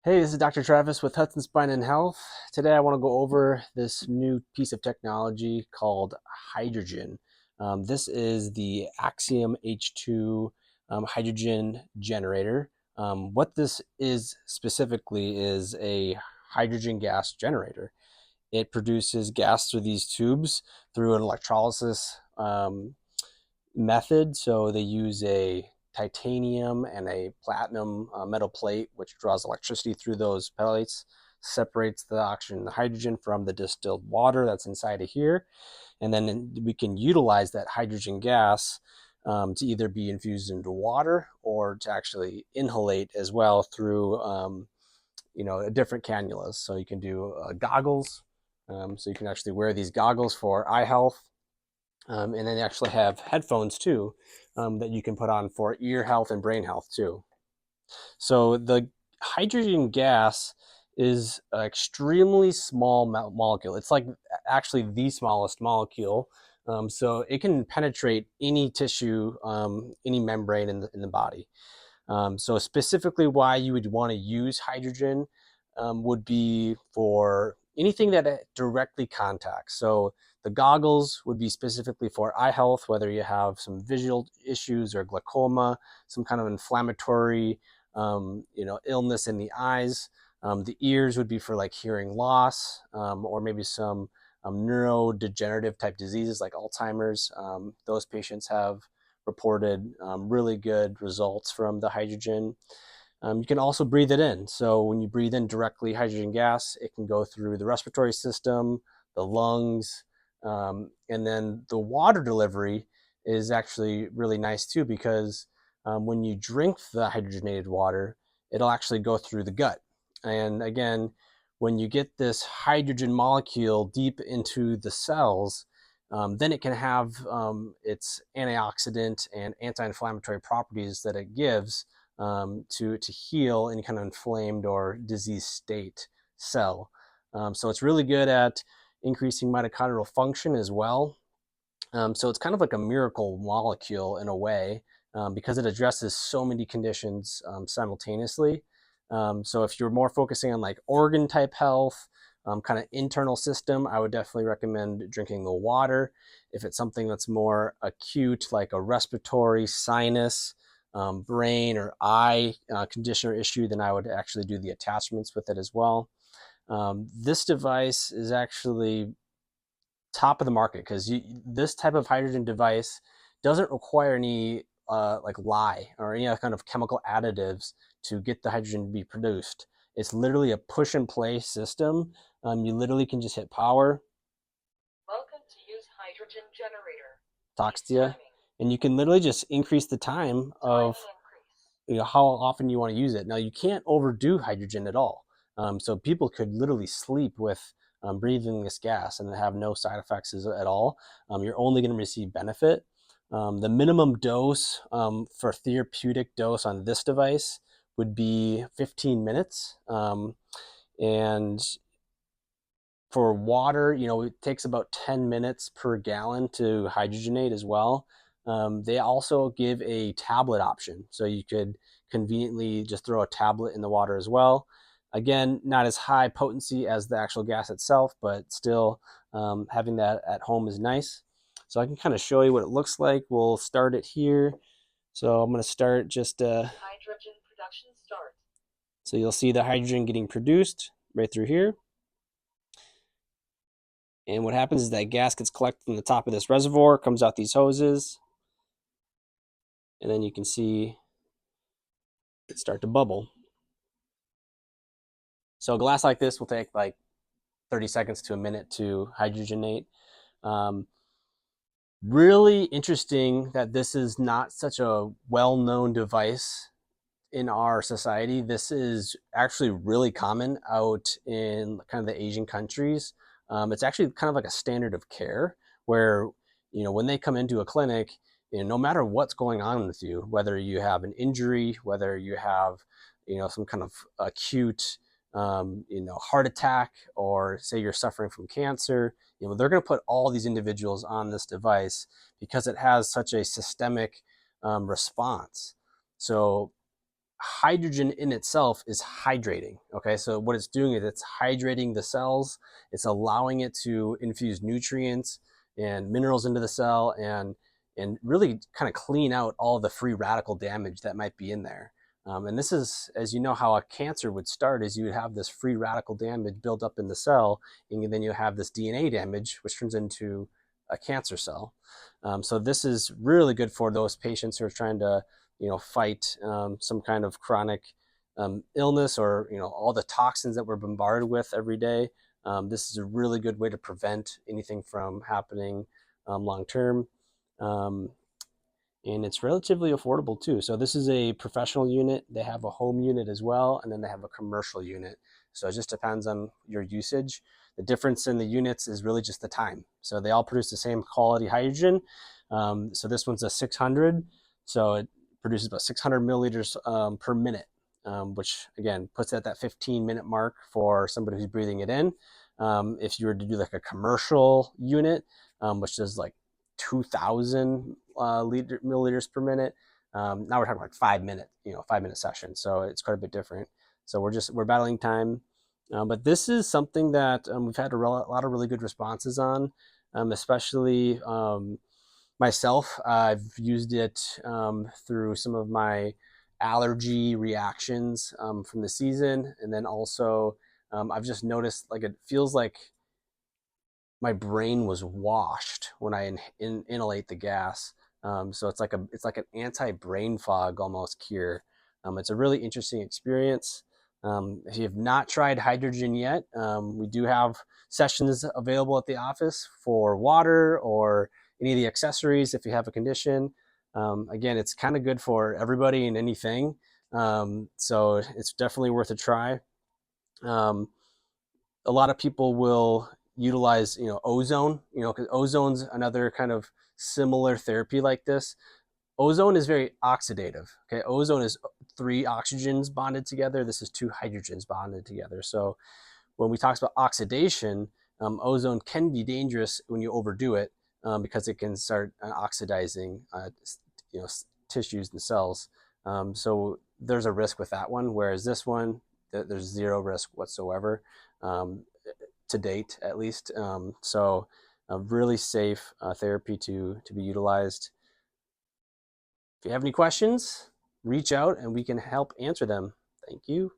Hey, this is Dr. Travis with Hudson Spine and Health. Today I want to go over this new piece of technology called hydrogen. This is the Axiom H2 hydrogen generator. What this is specifically is a hydrogen gas generator. It produces gas through these tubes through an electrolysis method. So they use a titanium and a platinum metal plate, which draws electricity through those plates, separates the oxygen and the hydrogen from the distilled water that's inside of here. And then we can utilize that hydrogen gas to either be infused into water or to actually inhalate as well through, different cannulas. So you can do goggles. So you can actually wear these goggles for eye health, and then they actually have headphones too, that you can put on for ear health and brain health too. So the hydrogen gas is an extremely small molecule. It's like actually the smallest molecule. So it can penetrate any tissue, any membrane in the body. So specifically why you would want to use hydrogen would be for anything that it directly contacts. So the goggles would be specifically for eye health, whether you have some visual issues or glaucoma, some kind of inflammatory, illness in the eyes. The ears would be for like hearing loss, or maybe some neurodegenerative type diseases like Alzheimer's. Those patients have reported really good results from the hydrogen. You can also breathe it in. So when you breathe in directly hydrogen gas, it can go through the respiratory system, the lungs, and then the water delivery is actually really nice too, because when you drink the hydrogenated water, it'll actually go through the gut. And again, when you get this hydrogen molecule deep into the cells, then it can have its antioxidant and anti-inflammatory properties that it gives to heal any kind of inflamed or disease state cell. So it's really good at increasing mitochondrial function as well. So it's kind of like a miracle molecule in a way, because it addresses so many conditions simultaneously. So if you're more focusing on like organ type health, kind of internal system, I would definitely recommend drinking the water. If it's something that's more acute, like a respiratory, sinus, brain, or eye condition or issue, then I would actually do the attachments with it as well. This device is actually top of the market because this type of hydrogen device doesn't require any like lye or any kind of chemical additives to get the hydrogen to be produced. It's literally a push and play system. You literally can just hit power. Welcome to use hydrogen generator. Talks to you, and you can literally just increase the time of how often you want to use it. Now you can't overdo hydrogen at all. So people could literally sleep with breathing this gas and have no side effects at all. You're only going to receive benefit. The minimum dose for therapeutic dose on this device would be 15 minutes. And for water, it takes about 10 minutes per gallon to hydrogenate as well. They also give a tablet option. So you could conveniently just throw a tablet in the water as well. Again, not as high potency as the actual gas itself, but still having that at home is nice. So I can kind of show you what it looks like. We'll start it here. So I'm going to start just hydrogen production start. So you'll see the hydrogen getting produced right through here. And what happens is that gas gets collected from the top of this reservoir, comes out these hoses, and then you can see it start to bubble. So a glass like this will take like 30 seconds to a minute to hydrogenate. Really interesting that this is not such a well-known device in our society. This is actually really common out in kind of the Asian countries. It's actually kind of like a standard of care where, when they come into a clinic, no matter what's going on with you, whether you have an injury, whether you have, some kind of acute, heart attack, or say you're suffering from cancer, they're going to put all these individuals on this device because it has such a systemic response. So hydrogen in itself is hydrating. Okay, so what it's doing is it's hydrating the cells. It's allowing it to infuse nutrients and minerals into the cell, and really kind of clean out all the free radical damage that might be in there. And this is, as you know, how a cancer would start, is you would have this free radical damage built up in the cell, and then you have this DNA damage, which turns into a cancer cell. So this is really good for those patients who are trying to, fight some kind of chronic illness, or, all the toxins that we're bombarded with every day. This is a really good way to prevent anything from happening long term. Um, and it's relatively affordable too. So this is a professional unit. They have a home unit as well, and then they have a commercial unit. So it just depends on your usage. The difference in the units is really just the time. So they all produce the same quality hydrogen. So this one's a 600. So it produces about 600 milliliters per minute, which again puts it at that 15-minute mark for somebody who's breathing it in. If you were to do like a commercial unit, which is like 2,000 milliliters per minute. Now we're talking like 5 minute, 5 minute session. So it's quite a bit different. So we're battling time. But this is something that we've had a lot of really good responses on, especially myself. I've used it through some of my allergy reactions from the season. And then also I've just noticed, like, it feels like my brain was washed when I inhalate the gas. So it's like an anti-brain fog almost cure. It's a really interesting experience. If you have not tried hydrogen yet, we do have sessions available at the office for water or any of the accessories if you have a condition. Again, it's kind of good for everybody and anything. So it's definitely worth a try. A lot of people will utilize, ozone, because ozone's another kind of similar therapy like this. Ozone is very oxidative. Okay, ozone is 3 oxygens bonded together. This is 2 hydrogens bonded together. So when we talk about oxidation, ozone can be dangerous when you overdo it, because it can start oxidizing, tissues and cells. So there's a risk with that one. Whereas this one, there's zero risk whatsoever, to date, at least. So a really safe therapy to be utilized. If you have any questions, reach out and we can help answer them. Thank you.